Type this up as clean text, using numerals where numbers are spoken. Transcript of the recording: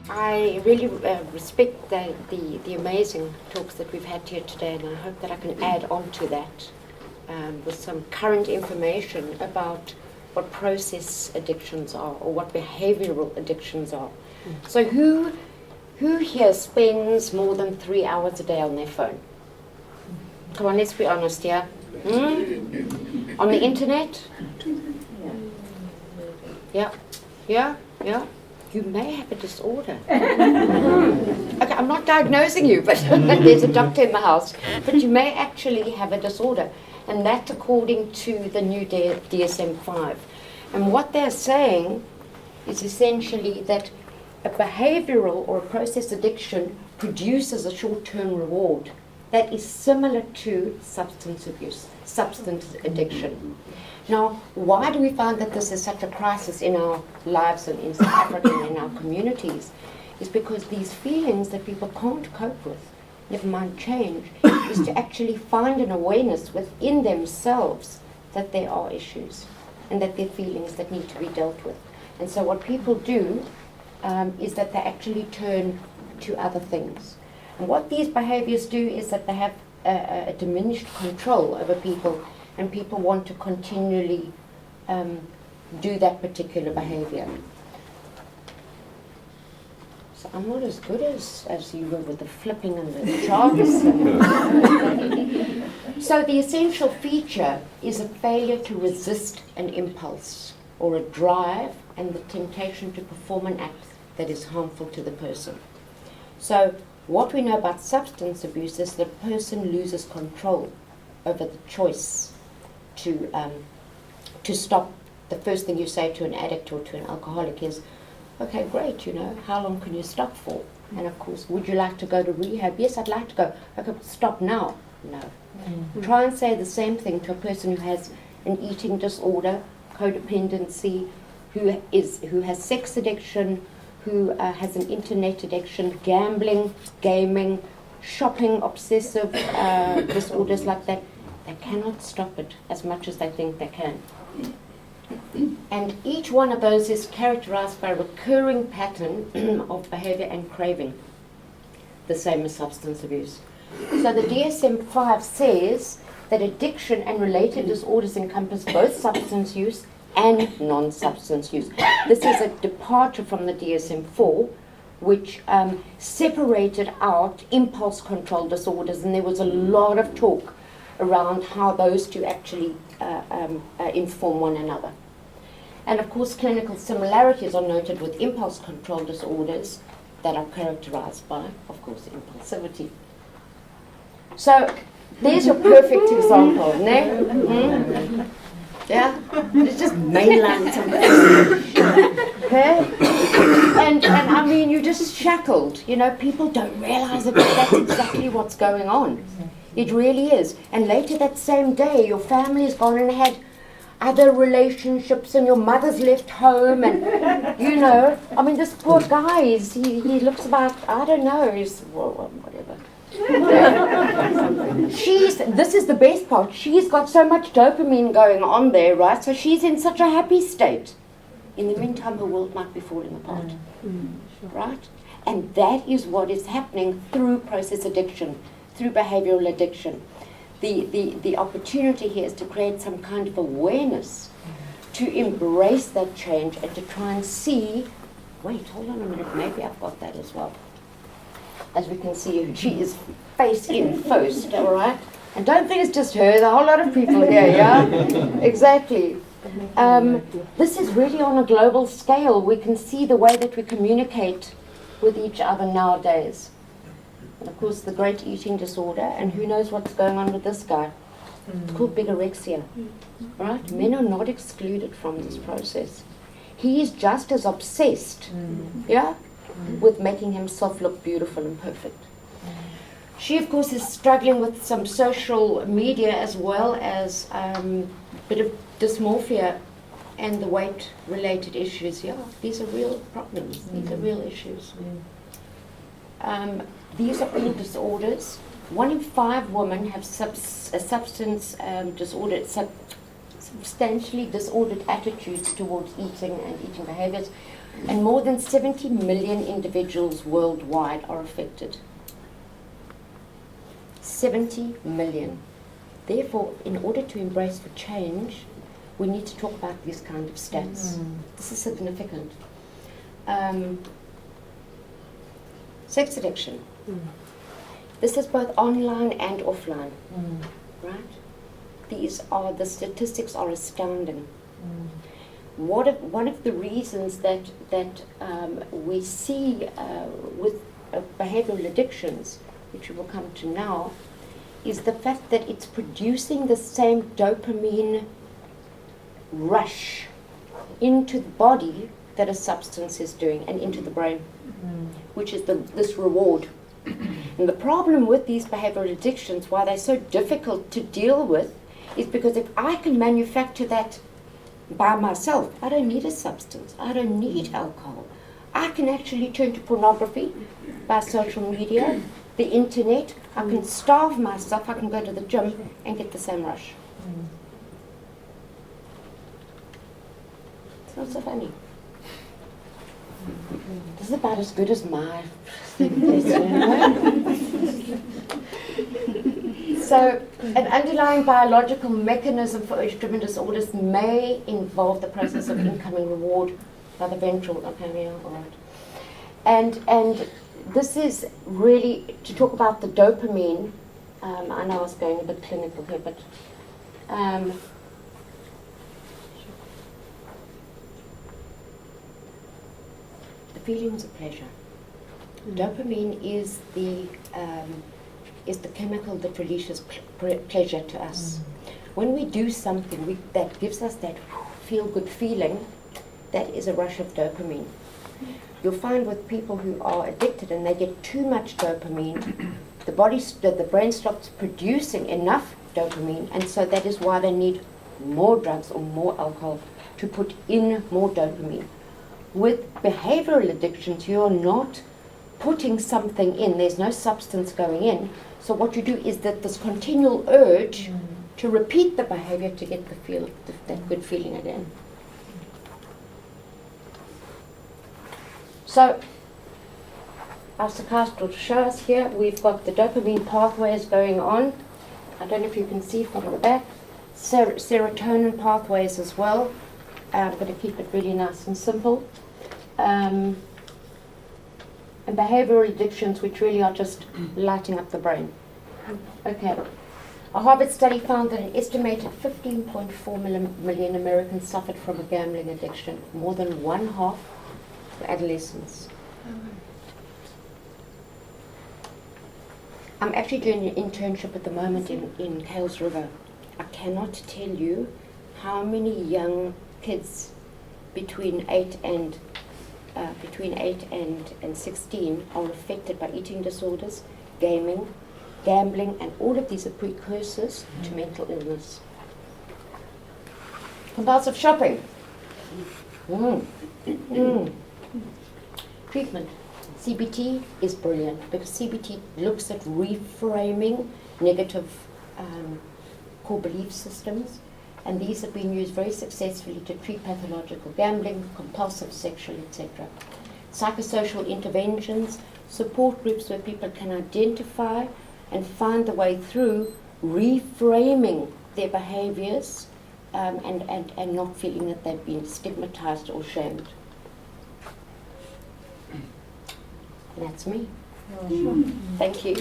I really respect the amazing talks that we've had here today, and I hope that I can add on to that with some current information about what process addictions are or what behavioral addictions are. So who here spends more than 3 hours a day on their phone? Come on, let's be honest here. On the internet? Yeah. You may have a disorder. Okay, I'm not diagnosing you, but there's a doctor in the house. But you may actually have a disorder. And that's according to the new DSM-5. And what they're saying is essentially that a behavioral or a process addiction produces a short-term reward that is similar to substance abuse, substance addiction. Now, why do we find that this is such a crisis in our lives and in South Africa and in our communities? Is because these feelings that people can't cope with, never mind change, is to actually find an awareness within themselves that there are issues and that there are feelings that need to be dealt with. And so what people do is that they actually turn to other things. And what these behaviors do is that they have a diminished control over people, and people want to continually do that particular behavior. So I'm not as good as you were with the flipping and the charts. So the essential feature is a failure to resist an impulse or a drive and the temptation to perform an act that is harmful to the person. So what we know about substance abuse is the person loses control over the choice to stop. The first thing you say to an addict or to an alcoholic is, okay, great, how long can you stop for? And of course, would you like to go to rehab? Yes, I'd like to go. Okay, stop now. No. Try and say the same thing to a person who has an eating disorder, codependency, who has sex addiction, who has an internet addiction, gambling, gaming, shopping, obsessive disorders like that. They cannot stop it as much as they think they can. And each one of those is characterized by a recurring pattern of behavior and craving, the same as substance abuse. So the DSM-5 says that addiction and related disorders encompass both substance use and non-substance use. This is a departure from the DSM-4, which separated out impulse control disorders, and there was a lot of talk around how those two actually inform one another. And of course, clinical similarities are noted with impulse control disorders that are characterized by, of course, impulsivity. So there's your perfect example, no? Yeah, it's just mainline something. Okay? And I mean, you're just shackled. People don't realize it, but that's exactly what's going on. It really is. And later that same day, your family's gone and had other relationships, and your mother's left home, and I mean, this poor guy he looks about, I don't know, he's whatever. This is the best part. She's got so much dopamine going on there, right? So she's in such a happy state. In the meantime, her world might be falling apart, right? And that is what is happening through process addiction, through behavioral addiction. The opportunity here is to create some kind of awareness, to embrace that change and to try and see, wait, hold on a minute, maybe I've got that as well. As we can see, she is face in first, all right? And don't think it's just her, there's a whole lot of people here, yeah? Exactly. This is really on a global scale. We can see the way that we communicate with each other nowadays. And of course, the great eating disorder, and who knows what's going on with this guy. It's called bigorexia, right? Men are not excluded from this process. He is just as obsessed, yeah, with making himself look beautiful and perfect. She, of course, is struggling with some social media as well as a bit of dysmorphia and the weight-related issues. Yeah, these are real problems. These are real issues. These are all disorders. 1 in 5 women have a substance disorder, substantially disordered attitudes towards eating and eating behaviors. and more than 70 million individuals worldwide are affected. 70 million. Therefore, in order to embrace for change, we need to talk about these kind of stats. This is significant. Sex addiction. This is both online and offline, right? The statistics are astounding. One of the reasons that we see with behavioral addictions, which we will come to now, is the fact that it's producing the same dopamine rush into the body that a substance is doing, and into the brain, which is this reward. And the problem with these behavioral addictions, why they're so difficult to deal with, is because if I can manufacture that by myself, I don't need a substance, I don't need alcohol. I can actually turn to pornography by social media, the internet. I can starve myself, I can go to the gym and get the same rush. It's not so funny. This is about as good as my thing. So, an underlying biological mechanism for urge-driven disorders may involve the process of incoming reward by the ventral. Okay, yeah, all right. And this is really to talk about the dopamine. I know I was going a bit clinical here, but the feelings of pleasure. Dopamine is the chemical that releases pleasure to us. When we do something that gives us that feel-good feeling, that is a rush of dopamine. You'll find with people who are addicted and they get too much dopamine, the brain stops producing enough dopamine, and so that is why they need more drugs or more alcohol to put in more dopamine. With behavioral addictions, you're not putting something in, there's no substance going in. So what you do is that this continual urge to repeat the behavior to get that good feeling again. So our psychiatrist will show us here, we've got the dopamine pathways going on. I don't know if you can see from the back. Serotonin pathways as well. I'm going to keep it really nice and simple. And behavioral addictions, which really are just lighting up the brain. Okay. A Harvard study found that an estimated 15.4 million Americans suffered from a gambling addiction, more than one half of adolescents. I'm actually doing an internship at the moment in Kales River. I cannot tell you how many young kids between 8 and 16 are affected by eating disorders, gaming, gambling, and all of these are precursors to mental illness. Compulsive shopping. Treatment. CBT is brilliant because CBT looks at reframing negative core belief systems, and these have been used very successfully to treat pathological gambling, compulsive sexual, etc. Psychosocial interventions, support groups where people can identify and find the way through reframing their behaviors and not feeling that they've been stigmatized or shamed. And that's me. Thank you.